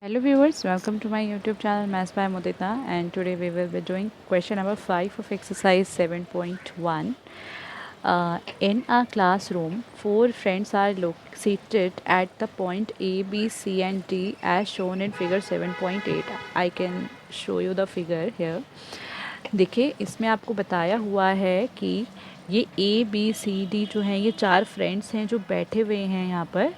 Hello viewers, welcome to my YouTube channel Maths by Mudita, and today we will be doing question number 5 of exercise 7.1. In a classroom, 4 friends are seated at the point A, B, C and D as shown in figure 7.8. I can show you the figure here. देखिए इसमें आपको बताया हुआ है कि ये A, B, C, D जो हैं ये 4 फ्रेंड्स हैं जो बैठे हुए हैं यहाँ पर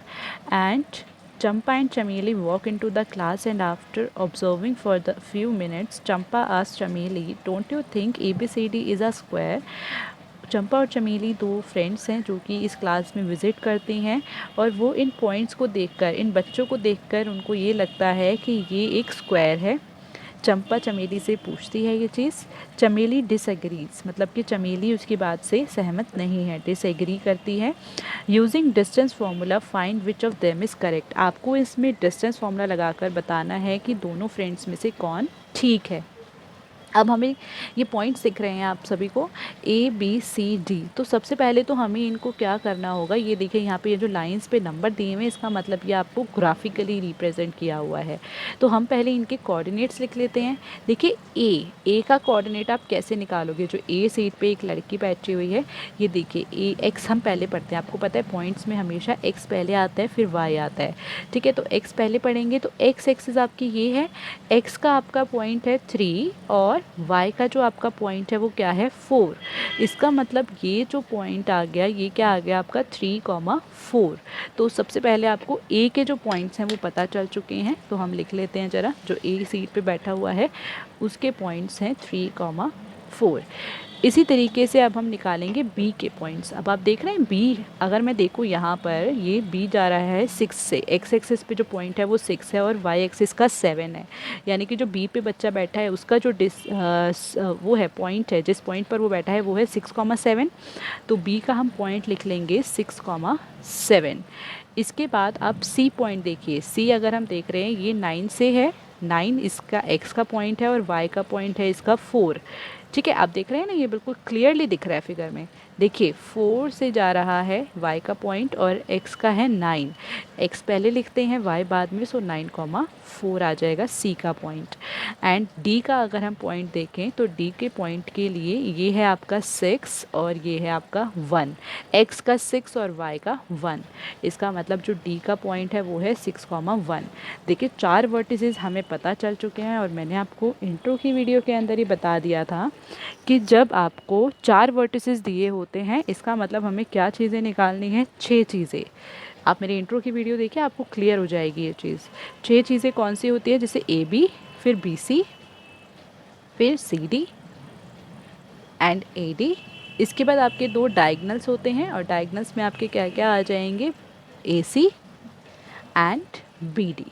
and Champa and Chameli walk into the class and after observing for the few minutes, Champa asked Chameli, "Don't you think ABCD is a square?" चंपा और चमेली दो फ्रेंड्स हैं जो कि इस क्लास में विज़िट करती हैं और वो इन पॉइंट्स को देखकर, इन बच्चों को देखकर उनको ये लगता है कि ये एक स्क्वायर है। चंपा चमेली से पूछती है ये चीज़। चमेली डिसएग्रीज, मतलब कि चमेली उसकी बात से सहमत नहीं है, डिसएग्री करती है। Using distance formula find which of them is correct. आपको इसमें डिस्टेंस फार्मूला लगाकर बताना है कि दोनों फ्रेंड्स में से कौन ठीक है। अब हमें ये पॉइंट्स दिख रहे हैं आप सभी को A B C D। तो सबसे पहले तो हमें इनको क्या करना होगा, ये देखिए यहाँ पे ये जो लाइंस पे नंबर दिए हुए हैं इसका मतलब ये आपको ग्राफिकली रिप्रेजेंट किया हुआ है। तो हम पहले इनके कोऑर्डिनेट्स लिख लेते हैं। देखिए A का कोऑर्डिनेट आप कैसे निकालोगे, जो A सीट पे एक लड़की बैठी हुई है, ये देखिए A x हम पहले पढ़ते हैं। आपको पता है पॉइंट्स में हमेशा x पहले आता है फिर y आता है, ठीक है। तो x पहले पढ़ेंगे तो x एक्सिस आपकी ये है, x का आपका पॉइंट है 3 और y का जो आपका पॉइंट है वो क्या है 4। इसका मतलब ये जो पॉइंट आ गया ये क्या आ गया आपका 3,4। तो सबसे पहले आपको a के जो पॉइंट्स हैं वो पता चल चुके हैं, तो हम लिख लेते हैं ज़रा। जो a सीट पे बैठा हुआ है उसके पॉइंट्स हैं 3,4। इसी तरीके से अब हम निकालेंगे b के पॉइंट्स। अब आप देख रहे हैं b, अगर मैं देखूँ यहाँ पर ये b जा रहा है 6 से, x एक्सिस पे जो पॉइंट है वो 6 है और y एक्सिस का 7 है, यानी कि जो b पे बच्चा बैठा है उसका जो वो है पॉइंट है, जिस पॉइंट पर वो बैठा है वो है 6,7। तो b का हम पॉइंट लिख लेंगे 6,7। इसके बाद आप c पॉइंट देखिए, c अगर हम देख रहे हैं ये 9 से है, 9 इसका x का पॉइंट है और y का पॉइंट है इसका 4, ठीक है। आप देख रहे हैं ना, ये बिल्कुल क्लियरली दिख रहा है फिगर में। देखिए 4 से जा रहा है y का पॉइंट और x का है 9, x पहले लिखते हैं y बाद में, सो 9,4 आ जाएगा c का पॉइंट। एंड d का अगर हम पॉइंट देखें तो d के पॉइंट के लिए ये है आपका 6 और ये है आपका 1, x का 6 और y का 1। इसका मतलब जो d का पॉइंट है वो है 6,1। देखिए 4 वर्टिसेस हमें पता चल चुके हैं और मैंने आपको इंट्रो की वीडियो के अंदर ही बता दिया था कि जब आपको 4 वर्टिसेस दिए होते हैं इसका मतलब हमें क्या चीज़ें निकालनी है, 6 चीज़ें। आप मेरे इंट्रो की वीडियो देखिए, आपको क्लियर हो जाएगी ये चीज़। 6 चीज़ें कौन सी होती है, जैसे AB, फिर BC, फिर CD एंड AD। इसके बाद आपके 2 डायगनल्स होते हैं और डायगनल्स में आपके क्या क्या आ जाएंगे, AC एंड BD,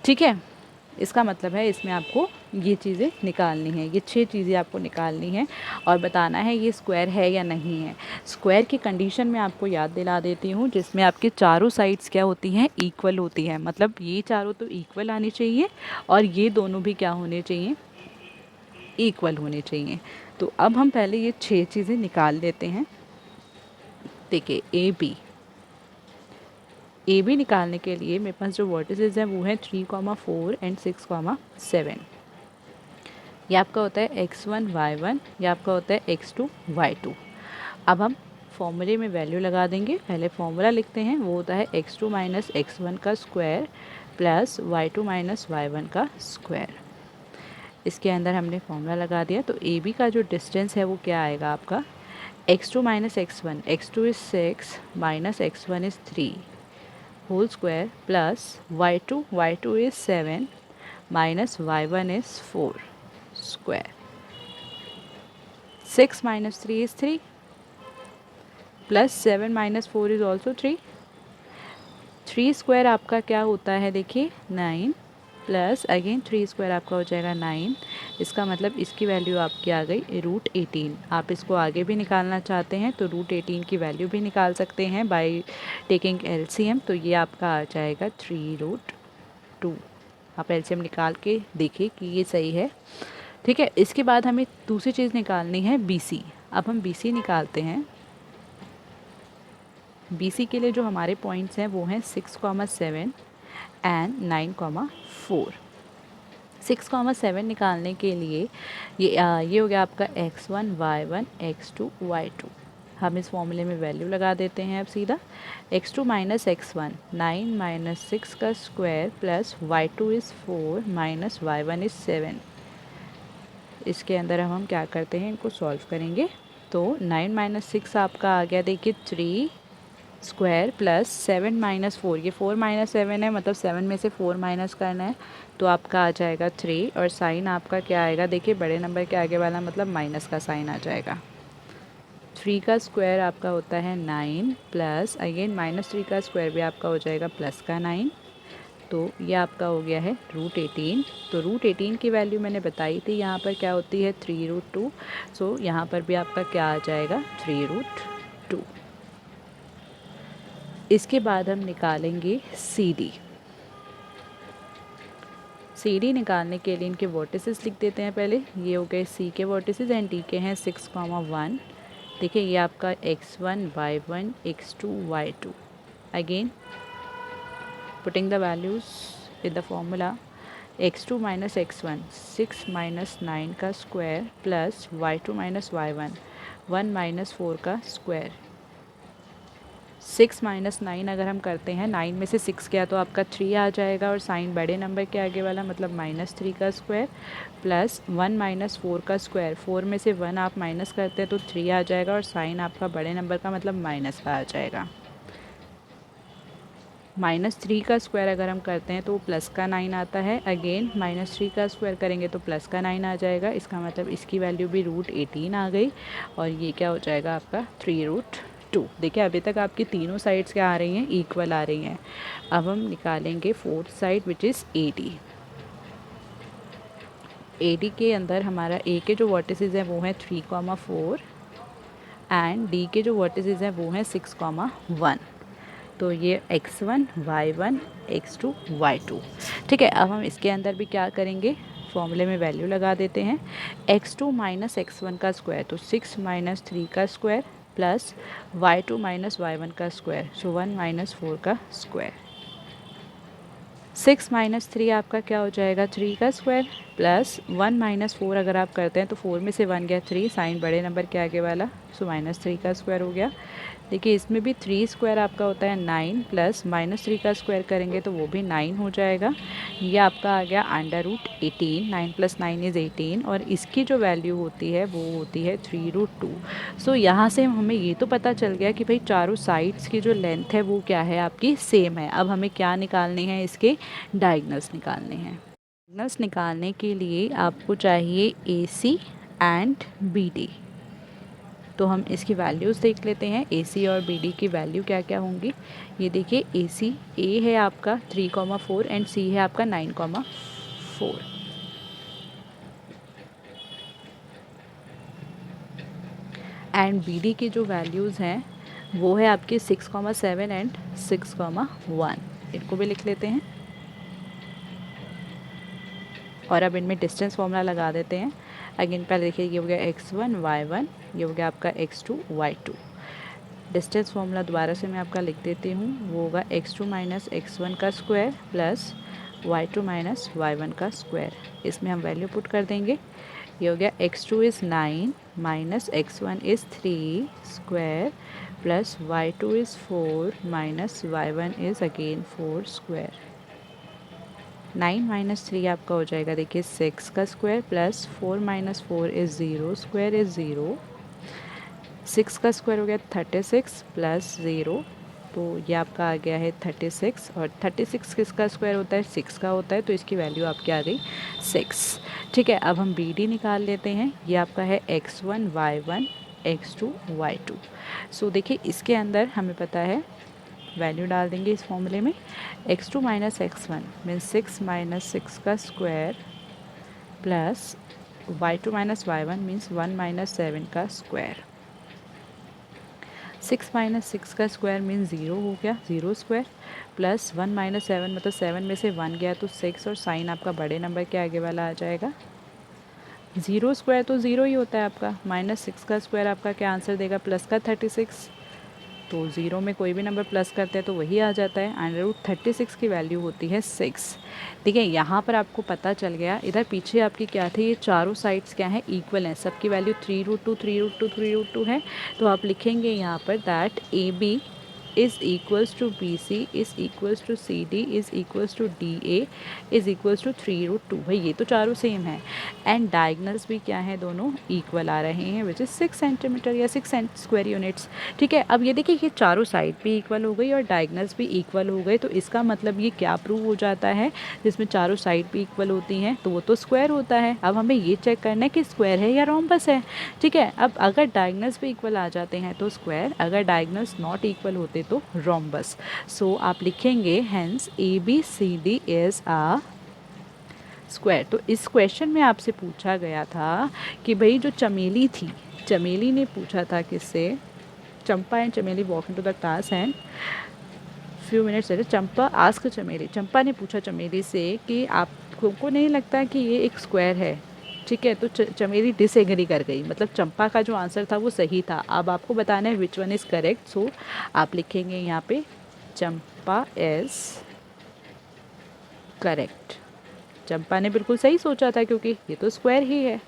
ठीक है। इसका मतलब है इसमें आपको ये चीज़ें निकालनी है, ये 6 चीज़ें आपको निकालनी है और बताना है ये स्क्वायर है या नहीं है। स्क्वायर की कंडीशन में आपको याद दिला देती हूँ, जिसमें आपके चारों साइड्स क्या होती हैं, इक्वल होती हैं। मतलब ये चारों तो इक्वल आनी चाहिए और ये दोनों भी क्या होने चाहिए, इक्वल होने चाहिए। तो अब हम पहले ये 6 चीज़ें निकाल लेते हैं। देखिए ए बी निकालने के लिए मेरे पास जो वर्टिसेस हैं वो हैं 3,4 एंड 6,7। ये आपका होता है x1 y1, ये आपका होता है x2 y2। अब हम फॉर्मूले में वैल्यू लगा देंगे। पहले फॉर्मूला लिखते हैं, वो होता है x2 माइनस x1 का square plus y2 minus y1 का स्क्वायर। इसके अंदर हमने फॉर्मूला लगा दिया। तो ए बी का जो डिस्टेंस है वो क्या आएगा आपका, x2 minus x1, x2 is 6 minus x1 is 3 whole square plus y2 is 7 minus y1 is 4 square। 6 minus 3 is 3 plus 7 minus 4 is also 3। 3 square आपका क्या होता है, देखिए 9 प्लस अगेन 3 स्क्वायर आपका हो जाएगा 9। इसका मतलब इसकी वैल्यू आपकी आ गई √18। आप इसको आगे भी निकालना चाहते हैं तो √18 की वैल्यू भी निकाल सकते हैं बाय टेकिंग LCM। तो ये आपका आ जाएगा 3√2। आप LCM निकाल के देखिए कि ये सही है, ठीक है। इसके बाद हमें दूसरी चीज़ निकालनी है BC। अब हम BC निकालते हैं। BC के लिए जो हमारे पॉइंट्स हैं वो हैं 6,7 एंड 9,4। 6,7 निकालने के लिए ये हो गया आपका x1 y1 x2 y2। हम इस फॉर्मूले में वैल्यू लगा देते हैं अब सीधा। x2 माइनस x1 9 माइनस 6 का square plus y2 is 4 minus y1 is 7। इसके अंदर हम क्या करते हैं, इनको सॉल्व करेंगे। तो 9 माइनस 6 आपका आ गया, देखिए 3 स्क्वायर प्लस 7 माइनस 4, ये 4 माइनस 7 है, मतलब 7 में से 4 माइनस करना है, तो आपका आ जाएगा 3। और साइन आपका क्या आएगा, देखिए बड़े नंबर के आगे वाला मतलब माइनस का साइन आ जाएगा। 3 का स्क्वायर आपका होता है 9 प्लस अगेन माइनस 3 का स्क्वायर भी आपका हो जाएगा प्लस का 9। तो ये आपका हो गया है √18। तो √18 की वैल्यू मैंने बताई थी, यहाँ पर क्या होती है 3√2। सो यहाँ पर भी आपका क्या आ जाएगा 3√2। इसके बाद हम निकालेंगे CD। CD निकालने के लिए इनके वर्टिसेस लिख देते हैं पहले। ये हो गए C के वर्टिसेस एंड D के हैं 6,1। देखिए ये आपका x1 y1 x2 y2। Again putting the values in the formula, x2 minus x1 6 minus 9 का square plus y2 minus y1 1 minus 4 का स्क्वायर। 6 माइनस 9 अगर हम करते हैं, 9 में से 6 गया तो आपका 3 आ जाएगा, और साइन बड़े नंबर के आगे वाला मतलब माइनस 3 का स्क्वायर प्लस 1 माइनस 4 का स्क्वायर। 4 में से 1 आप माइनस करते हैं तो 3 आ जाएगा, और साइन आपका बड़े नंबर का मतलब माइनस का आ जाएगा। -3 का स्क्वायर अगर हम करते हैं तो प्लस का 9 आता है। अगेन -3 का स्क्वायर करेंगे तो प्लस का 9 आ जाएगा। इसका मतलब इसकी वैल्यू भी √18 आ गई, और ये क्या हो जाएगा आपका 3√2। देखिए अभी तक आपकी तीनों साइड्स क्या आ रही हैं, इक्वल आ रही हैं। अब हम निकालेंगे fourth side which is AD। AD के अंदर हमारा A के जो वर्टिसेस हैं वो हैं 3,4 एंड D के जो वर्टिसेस हैं वो हैं 6,1। तो ये x1 y1 x2 y2। ठीक है, अब हम इसके अंदर भी क्या करेंगे, फॉर्मूले में वैल्यू लगा देते हैं। x2 माइनस x1 का स्क्वायर, तो 6 माइनस 3 का square plus y2 minus y1 का स्क्वायर, सो 1 माइनस 4 का स्क्वायर। 6 माइनस 3 आपका क्या हो जाएगा 3 का स्क्वायर प्लस 1 माइनस 4 अगर आप करते हैं तो 4 में से 1 गया 3, साइन बड़े नंबर के आगे वाला, सो -3 का स्क्वायर हो गया। देखिए इसमें भी 3 स्क्वायर आपका होता है 9 प्लस -3 का स्क्वायर करेंगे तो वो भी 9 हो जाएगा। ये आपका आ गया √18। 9 प्लस 9 इज़ 18, और इसकी जो वैल्यू होती है वो होती है 3√2। सो यहाँ से हमें ये तो पता चल गया कि भाई चारों साइड्स की जो लेंथ है वो क्या है आपकी सेम है। अब हमें क्या निकालने हैं, इसके डायगोनल्स निकालने हैं। डायगोनल्स निकालने के लिए आपको चाहिए AC एंड BD। तो हम इसकी वैल्यूज़ देख लेते हैं, AC और BD की वैल्यू क्या क्या होंगी। ये देखिए AC A है आपका 3,4 एंड C है आपका 9,4। एंड BD की जो वैल्यूज़ हैं वो है आपकी 6,7 एंड 6,1। इनको भी लिख लेते हैं, और अब इनमें डिस्टेंस फॉर्मूला लगा देते हैं। अगेन पहले देखिए ये हो गया x1 y1, ये हो गया आपका x2 y2। डिस्टेंस फॉर्मूला दोबारा से मैं आपका लिख देती हूँ, वो होगा x2 माइनस x1 का square plus y2 minus y1 का स्क्वायर। इसमें हम वैल्यू पुट कर देंगे। ये हो गया x2 is 9 minus x1 is 3 square plus y2 is 4 minus y1 is again 4 square. 9 minus 3 आपका हो जाएगा, देखिए 6 का square plus 4 minus 4 is 0 square is 0। 6 का स्क्वायर हो गया 36 प्लस 0, तो ये आपका आ गया है 36, और 36 किसका स्क्वायर होता है 6 का होता है, तो इसकी वैल्यू आपकी आ गई 6। ठीक है, अब हम BD निकाल लेते हैं। ये आपका है x1 y1 x2 y2। सो देखिए इसके अंदर हमें पता है, वैल्यू डाल देंगे इस फॉर्मूले में। x2 minus x1 means 6 minus 6 का square plus y2 minus y1 means 1 minus 7 का स्क्वायर। 6 माइनस 6 का स्क्वायर मीन्स 0 हो गया, 0 स्क्वायर प्लस 1 माइनस 7 मतलब 7 में से 1 गया तो 6, और साइन आपका बड़े नंबर के आगे वाला आ जाएगा। 0 स्क्वायर तो 0 ही होता है आपका, -6 का स्क्वायर आपका क्या आंसर देगा, प्लस का 36। तो 0 में कोई भी नंबर प्लस करते हैं तो वही आ जाता है। अंडर रूट 36 की वैल्यू होती है 6। ठीक है, यहाँ पर आपको पता चल गया। इधर पीछे आपकी क्या थे, ये चारों साइड्स क्या हैं, इक्वल हैं, सबकी वैल्यू 3√2 3√2 3√2 है। तो आप लिखेंगे यहाँ पर that A B is equals to B C is equals to C D is equals to D A is equals to 3√2। भाई ये तो चारों सेम है। एंड डायगनल्स भी क्या है, दोनों इक्वल आ रहे हैं, विच इज़ 6 सेंटीमीटर या 6 स्क्वायर यूनिट्स। ठीक है, अब ये देखिए ये चारों साइड भी इक्वल हो गई और डायगनल्स भी इक्वल हो गए, तो इसका मतलब ये क्या प्रूव हो जाता है, जिसमें चारों साइड भी इक्वल होती हैं तो वो तो स्क्वायर होता है। अब हमें ये चेक करना है कि स्क्वायर है या रोम्बस है। ठीक है, अब अगर डायगनल्स भी इक्वल आ जाते हैं तो स्क्वायर, अगर डायगनल्स नॉट इक्वल होते तो रोम्बस। सो आप लिखेंगे hence A B C D is a square. तो इस क्वेश्चन में आपसे पूछा गया था कि भाई जो चमेली थी, चमेली ने पूछा था किससे, चंपा एंड चमेली walk into the class and few minutes later Champa ask चमेली, चंपा ने पूछा चमेली से कि आपको नहीं लगता कि ये एक स्क्वायर है। ठीक है, तो चमेली डिसएग्री कर गई, मतलब चंपा का जो आंसर था वो सही था। अब आपको बताना है विच वन इज़ करेक्ट। सो आप लिखेंगे यहाँ पे चंपा इज़ करेक्ट। चंपा ने बिल्कुल सही सोचा था क्योंकि ये तो स्क्वायर ही है।